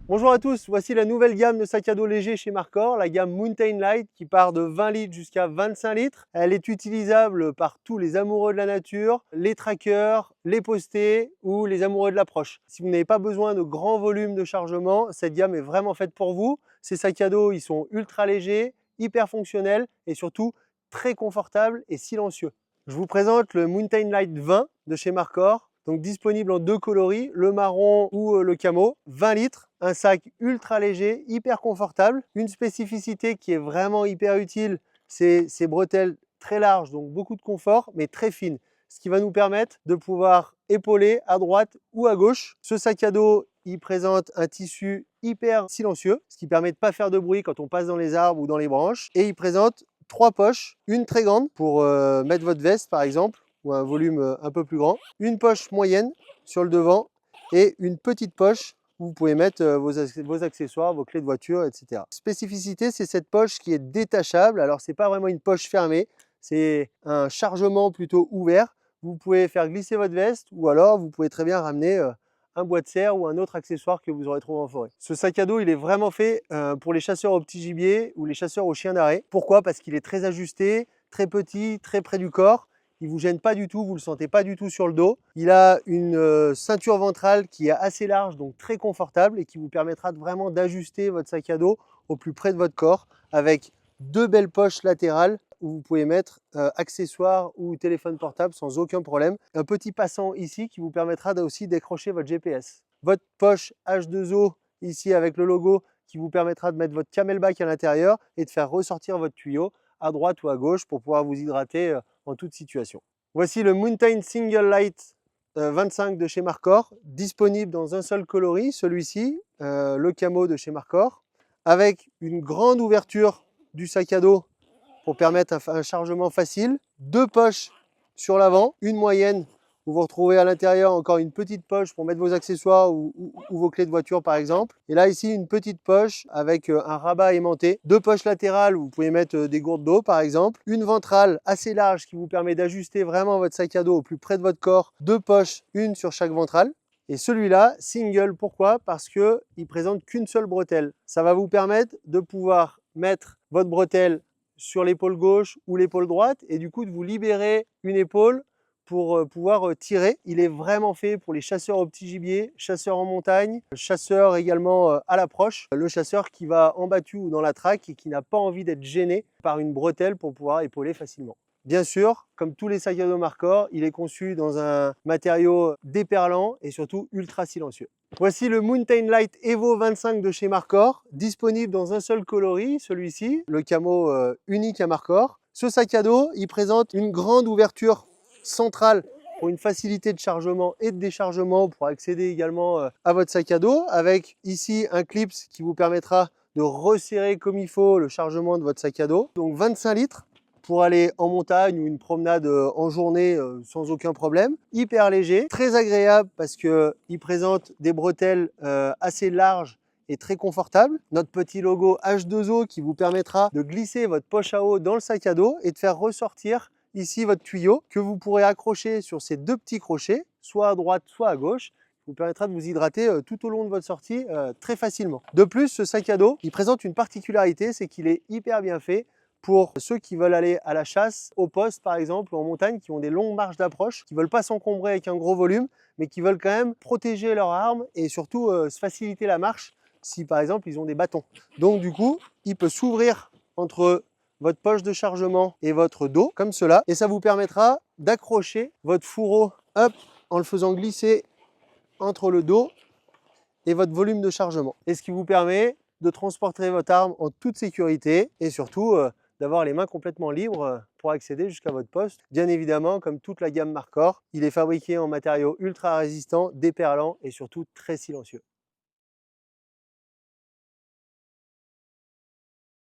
Bonjour à tous, voici la nouvelle gamme de sacs à dos légers chez Markor, la gamme Mountain Light qui part de 20 litres jusqu'à 25 litres. Elle est utilisable par tous les amoureux de la nature, les trackers, les postés ou les amoureux de l'approche. Si vous n'avez pas besoin de grands volumes de chargement, cette gamme est vraiment faite pour vous. Ces sacs à dos, ils sont ultra légers, hyper fonctionnels et surtout très confortables et silencieux. Je vous présente le Mountain Light 20 de chez Markor. Donc disponible en deux coloris, le marron ou le camo, 20 litres, un sac ultra léger, hyper confortable. Une spécificité qui est vraiment hyper utile, c'est ces bretelles très larges, donc beaucoup de confort, mais très fines. Ce qui va nous permettre de pouvoir épauler à droite ou à gauche. Ce sac à dos, il présente un tissu hyper silencieux, ce qui permet de ne pas faire de bruit quand on passe dans les arbres ou dans les branches. Et il présente 3 poches, une très grande pour mettre votre veste par exemple, ou un volume un peu plus grand, une poche moyenne sur le devant et une petite poche où vous pouvez mettre vos accessoires, vos clés de voiture, etc. Spécificité, c'est cette poche qui est détachable. Alors, ce n'est pas vraiment une poche fermée, c'est un chargement plutôt ouvert. Vous pouvez faire glisser votre veste ou alors vous pouvez très bien ramener un bois de serre ou un autre accessoire que vous aurez trouvé en forêt. Ce sac à dos, il est vraiment fait pour les chasseurs au petit gibier ou les chasseurs aux chiens d'arrêt. Pourquoi? Parce qu'il est très ajusté, très petit, très près du corps. Il ne vous gêne pas du tout, vous ne le sentez pas du tout sur le dos. Il a une ceinture ventrale qui est assez large, donc très confortable et qui vous permettra vraiment d'ajuster votre sac à dos au plus près de votre corps avec deux belles poches latérales où vous pouvez mettre accessoires ou téléphone portable sans aucun problème. Un petit passant ici qui vous permettra aussi d'accrocher votre GPS. Votre poche H2O ici avec le logo qui vous permettra de mettre votre camelback à l'intérieur et de faire ressortir votre tuyau à droite ou à gauche pour pouvoir vous hydrater en toute situation. Voici le Mountain Single Light 25 de chez Markor, disponible dans un seul coloris, celui-ci, le camo de chez Markor, avec une grande ouverture du sac à dos pour permettre un chargement facile, deux poches sur l'avant, une moyenne où vous retrouvez à l'intérieur encore une petite poche pour mettre vos accessoires ou vos clés de voiture par exemple. Et là ici une petite poche avec un rabat aimanté, deux poches latérales où vous pouvez mettre des gourdes d'eau par exemple, une ventrale assez large qui vous permet d'ajuster vraiment votre sac à dos au plus près de votre corps, deux poches, une sur chaque ventrale. Et celui-là, single, pourquoi? Parce qu'il ne présente qu'une seule bretelle. Ça va vous permettre de pouvoir mettre votre bretelle sur l'épaule gauche ou l'épaule droite et du coup de vous libérer une épaule pour pouvoir tirer. Il est vraiment fait pour les chasseurs au petit gibier, chasseurs en montagne, chasseurs également à l'approche. Le chasseur qui va en battu ou dans la traque et qui n'a pas envie d'être gêné par une bretelle pour pouvoir épauler facilement. Bien sûr, comme tous les sacs à dos Markor, il est conçu dans un matériau déperlant et surtout ultra silencieux. Voici le Mountain Light Evo 25 de chez Markor, disponible dans un seul coloris, celui-ci, le camo unique à Markor. Ce sac à dos, il présente une grande ouverture centrale pour une facilité de chargement et de déchargement pour accéder également à votre sac à dos, avec ici un clip qui vous permettra de resserrer comme il faut le chargement de votre sac à dos. Donc 25 litres pour aller en montagne ou une promenade en journée sans aucun problème. Hyper léger, très agréable parce qu'il présente des bretelles assez larges et très confortables. Notre petit logo H2O qui vous permettra de glisser votre poche à eau dans le sac à dos et de faire ressortir ici votre tuyau que vous pourrez accrocher sur ces deux petits crochets, soit à droite, soit à gauche. Vous permettra de vous hydrater tout au long de votre sortie très facilement. De plus, ce sac à dos, il présente une particularité, c'est qu'il est hyper bien fait pour ceux qui veulent aller à la chasse, au poste par exemple, ou en montagne, qui ont des longues marches d'approche, qui ne veulent pas s'encombrer avec un gros volume, mais qui veulent quand même protéger leur arme et surtout se faciliter la marche si par exemple ils ont des bâtons. Donc du coup, il peut s'ouvrir entre votre poche de chargement et votre dos, comme cela, et ça vous permettra d'accrocher votre fourreau hop, en le faisant glisser entre le dos et votre volume de chargement. Et ce qui vous permet de transporter votre arme en toute sécurité et surtout d'avoir les mains complètement libres pour accéder jusqu'à votre poste. Bien évidemment, comme toute la gamme Markor, il est fabriqué en matériaux ultra résistants, déperlants et surtout très silencieux.